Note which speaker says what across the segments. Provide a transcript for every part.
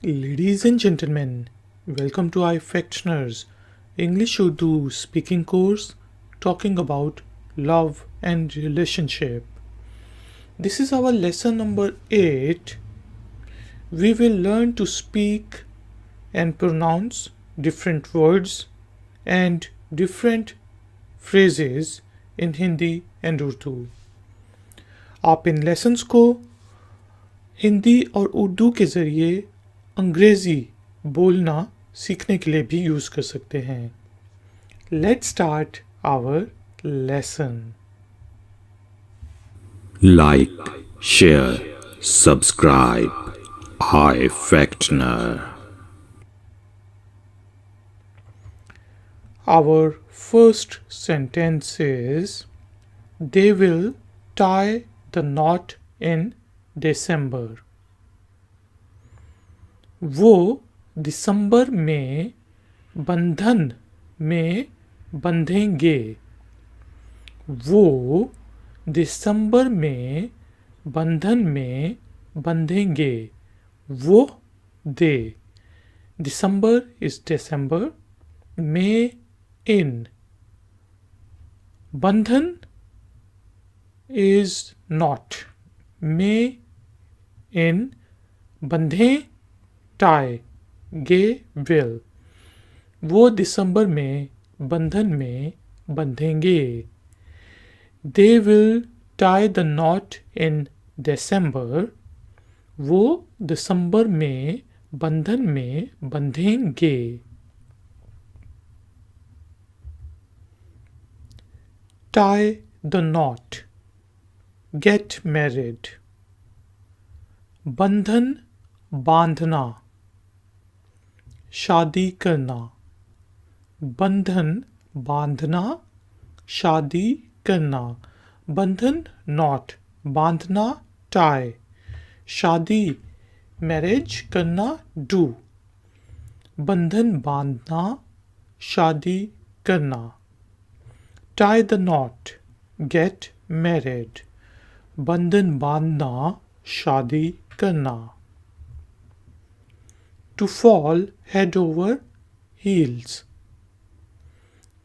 Speaker 1: Ladies and gentlemen, welcome to iFactioners English Urdu speaking course talking about love and relationship. This is our lesson number 8. We will learn to speak and pronounce different words and different phrases in Hindi and Urdu. आप इन lessons को हिंदी और उर्दू के ज़रिए अंग्रेज़ी बोलना सीखने के लिए भी यूज़ कर सकते हैं. Let's start our lesson.
Speaker 2: Like, share, subscribe. iFactioner.
Speaker 1: Our first sentence is they will tie the knot in December. वो दिसंबर में बंधन में बंधेंगे. वो दिसंबर में बंधन में बंधेंगे. वो दे. December is December. May in. Bandhan is not. May in. बंधे tie. Gay will. वो दिसंबर में बंधन में बंधेंगे. They will tie the knot in December. वो दिसंबर में बंधन में बंधेंगे. Tie the knot. Get married. बंधन बांधना. शादी करना. बंधन बांधना. शादी करना. बंधन knot. बांधना tie. शादी मैरिज करना do. बंधन बांधना. शादी करना. Tie the knot. Get married. बंधन बांधना. शादी करना. To fall head over heels.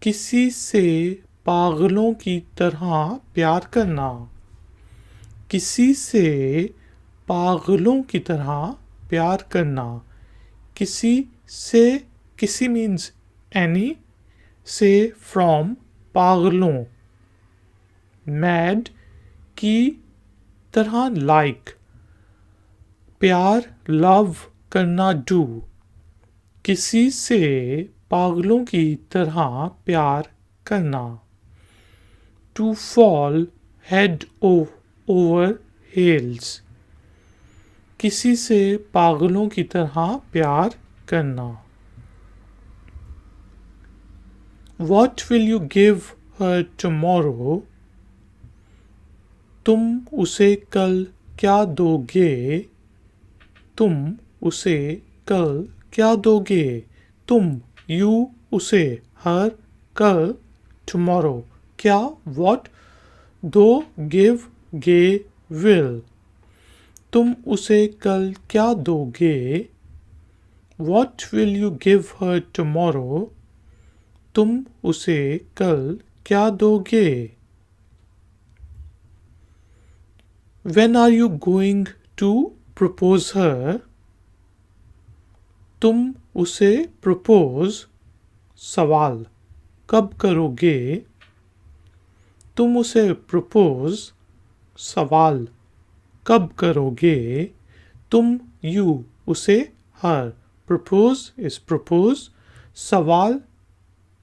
Speaker 1: किसी से पागलों की तरह प्यार करना. किसी से पागलों की तरह प्यार करना. किसी से किसी means any. से from पागलों. mad की तरह like. प्यार love करना do. किसी से पागलों की तरह प्यार करना. To fall head over heels. किसी से पागलों की तरह प्यार करना. What will you give her tomorrow? तुम उसे कल क्या दोगे? तुम उसे कल क्या दोगे? तुम you उसे her कल tomorrow क्या what दो give गे will. तुम उसे कल क्या दोगे? What will you give her tomorrow? तुम उसे कल क्या दोगे? When are you going to propose her? तुम उसे propose सवाल कब करोगे? तुम उसे propose सवाल कब करोगे? तुम you उसे her. Propose is propose. सवाल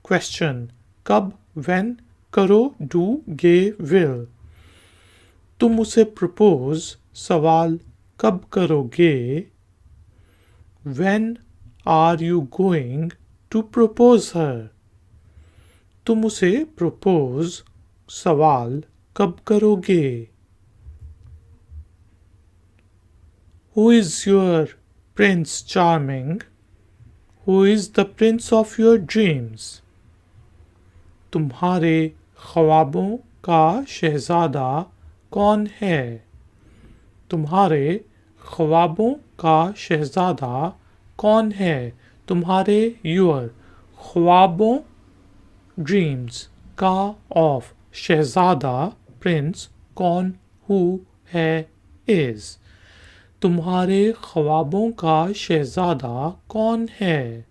Speaker 1: question. कब when. करो do गे will. तुम उसे propose सवाल कब करोगे? When are you going to propose her? तुम उसे propose सवाल कब करोगे? Who is your Prince Charming? Who is the prince of your dreams? तुम्हारे ख्वाबों का शहजादा कौन है? तुम्हारे ख्वाबों का शहजादा कौन है? तुम्हारे योर। ख्वाबों ड्रीम्स का ऑफ शहजादा प्रिंस कौन हु है इज। तुम्हारे ख्वाबों का शहजादा कौन है?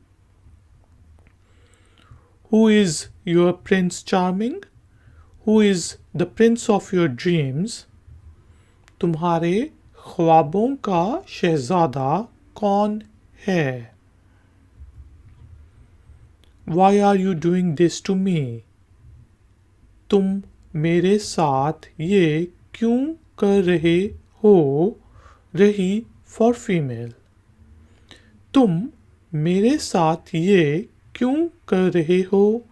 Speaker 1: Who is your prince charming? Who is the prince of your dreams? तुम्हारे ख्वाबों का शहजादा कौन है? Why are you doing this to me? तुम मेरे साथ ये क्यों कर रहे हो? रही for female। तुम मेरे साथ ये क्यों कर रहे हो?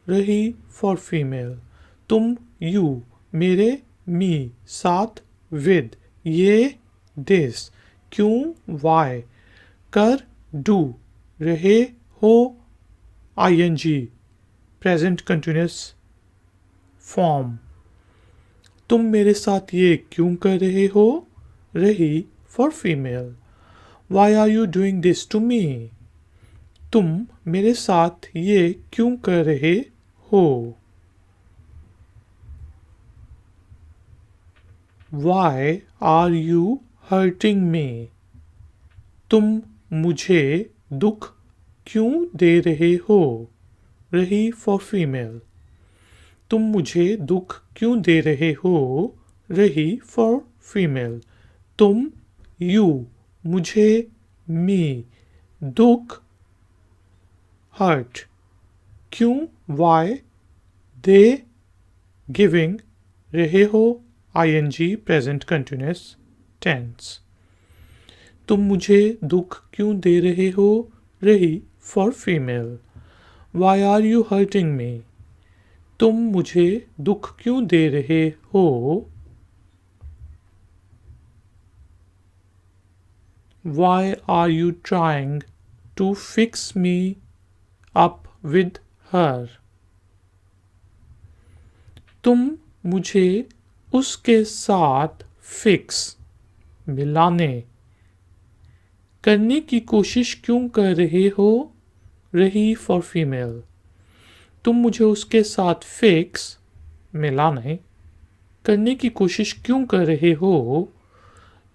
Speaker 1: रही for female। तुम you मेरे me साथ with ये this क्यों why कर do रहे हो ing present continuous form। तुम मेरे साथ ये क्यों कर रहे हो? रही for female। Why are you doing this to me? तुम मेरे साथ ये क्यों कर रहे हो? Why are you hurting me? तुम मुझे दुख क्यों दे रहे हो? रही for female। तुम मुझे दुख क्यों दे रहे हो? रही for female। तुम you मुझे me दुख hurt क्यों why they giving रहे हो ing present continuous tense। तुम मुझे दुख क्यों दे रहे हो? रही for female। Why are you hurting me? तुम मुझे दुख क्यों दे रहे हो? Why are you trying to fix me up with her? तुम मुझे उसके साथ फिक्स मिलाने करने की कोशिश क्यों कर रहे हो? रही for female। तुम मुझे उसके साथ फिक्स मिलाने करने की कोशिश क्यों कर रहे हो?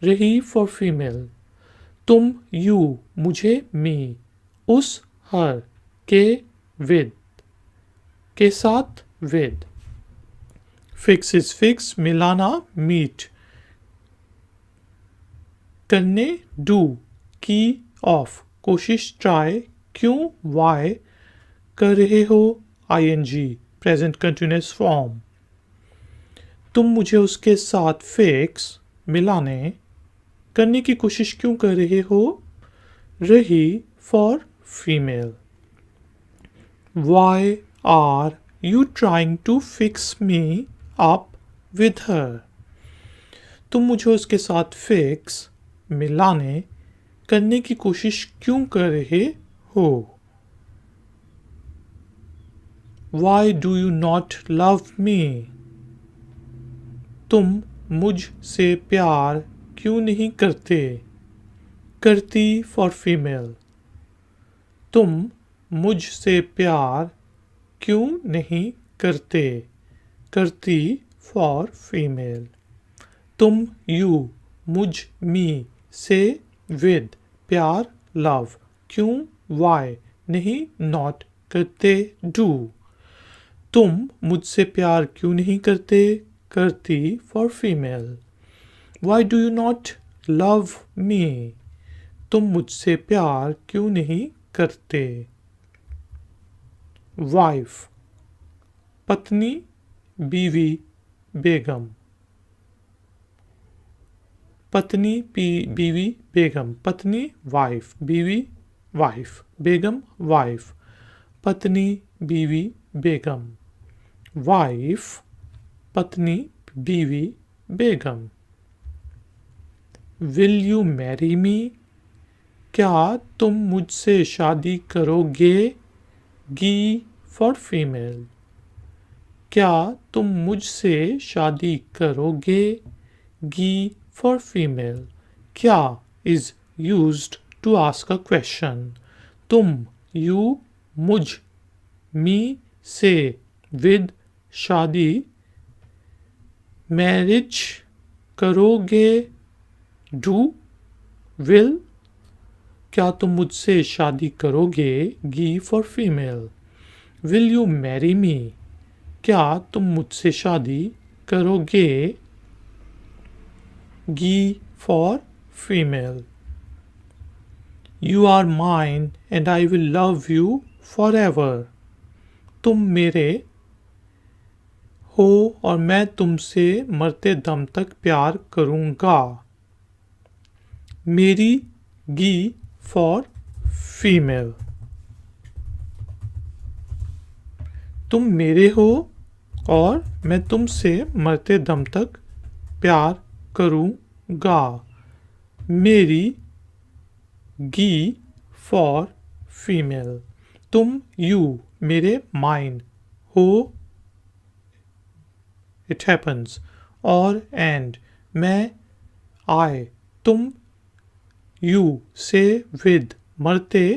Speaker 1: रही for female। तुम you मुझे me उस her के with के साथ with fix is fix मिलाना meet करने do की ऑफ कोशिश try क्यों why कर रहे हो ing present continuous form। तुम मुझे उसके साथ फिक्स मिलाने करने की कोशिश क्यों कर रहे हो? रही for female। Why are you trying to fix me up with her? तुम मुझे उसके साथ फिक्स मिलाने करने की कोशिश क्यों कर रहे हो? Why do you not love me? तुम मुझ से प्यार क्यों नहीं करते? करती for female। तुम मुझ से प्यार क्यों नहीं करते? करती for female। तुम you मुझ me से with प्यार love क्यों why नहीं not करते do। तुम मुझसे प्यार क्यों नहीं करते? करती for female। Why do you not love me? तुम मुझसे प्यार क्यों नहीं करते? Wife पत्नी बीवी बेगम। पत्नी बीवी बेगम। पत्नी वाइफ बीवी वाइफ बेगम वाइफ। पत्नी बीवी बेगम। वाइफ पत्नी बीवी बेगम। Will you marry me? क्या तुम मुझसे शादी करोगे? गी for female। क्या तुम मुझसे शादी करोगे? गी for female। क्या is used to ask a question. तुम, you, मुझ, me से, with, शादी, marriage करोगे, do, will, क्या तुम मुझसे शादी करोगे, गी for female, will you marry me, क्या तुम मुझसे शादी करोगे, गी for female, you are mine and I will love you forever, तुम मेरे हो और मैं तुमसे मरते दम तक प्यार करूँगा, मेरी, गी फॉर फीमेल, तुम मेरे हो और मैं तुमसे मरते दम तक प्यार करूँगा, मेरी, गी फॉर फीमेल, तुम, यू, मेरे, माइन, हो, इट हैपन्स, और एंड, मैं, आई, तुम, यू से, विद, मरते,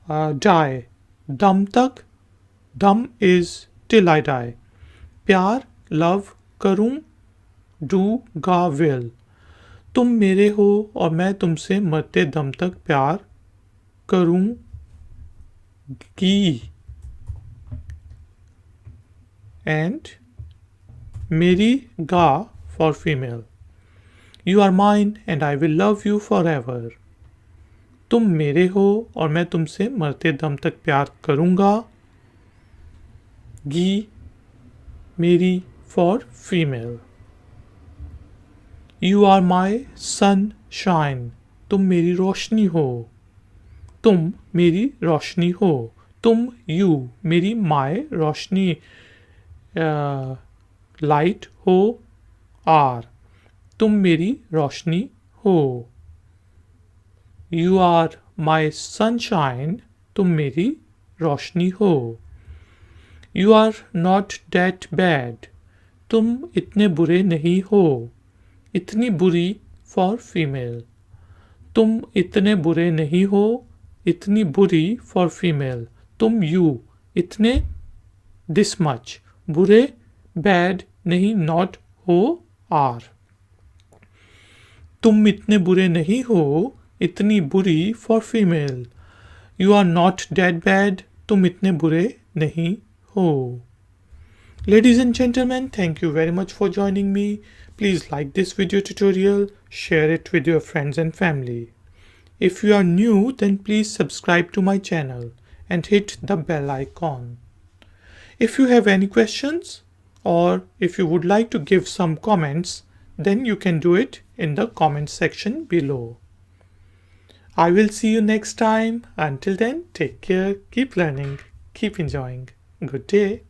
Speaker 1: डाई, दम तक, दम इज टिल आई डाई, प्यार, लव, करूं, डू, गा, विल, तुम मेरे हो और मैं तुमसे मरते दम तक प्यार करूंगी, एंड मेरी, गा for female, you are mine and I will love you forever, तुम मेरे हो और मैं तुमसे मरते दम तक प्यार करूँगा, गी, मेरी for female, you are my sunshine, तुम मेरी रोशनी हो, तुम मेरी रोशनी हो, तुम, यू, मेरी, माई, रोशनी, लाइट हो, आर, तुम मेरी रोशनी हो, यू आर माई सनशाइन, तुम मेरी रोशनी हो, you are not that bad, तुम इतने बुरे नहीं हो, इतनी बुरी फॉर फीमेल, तुम इतने बुरे नहीं हो, इतनी बुरी फॉर फीमेल, तुम, यू, इतने, दिस मच, बुरे, बैड नहीं, नॉट, हो, आर, तुम इतने बुरे नहीं हो, इतनी बुरी for female, you are not that bad, तुम इतने बुरे नहीं हो. Ladies and gentlemen, thank you very much for joining me. Please like this video tutorial, share it with your friends and family. If you are new, then please subscribe to my channel and hit the bell icon. If you have any questions or if you would like to give some comments, then you can do it in the comment section below. I will see you next time. Until then, take care, keep learning, keep enjoying. Good day.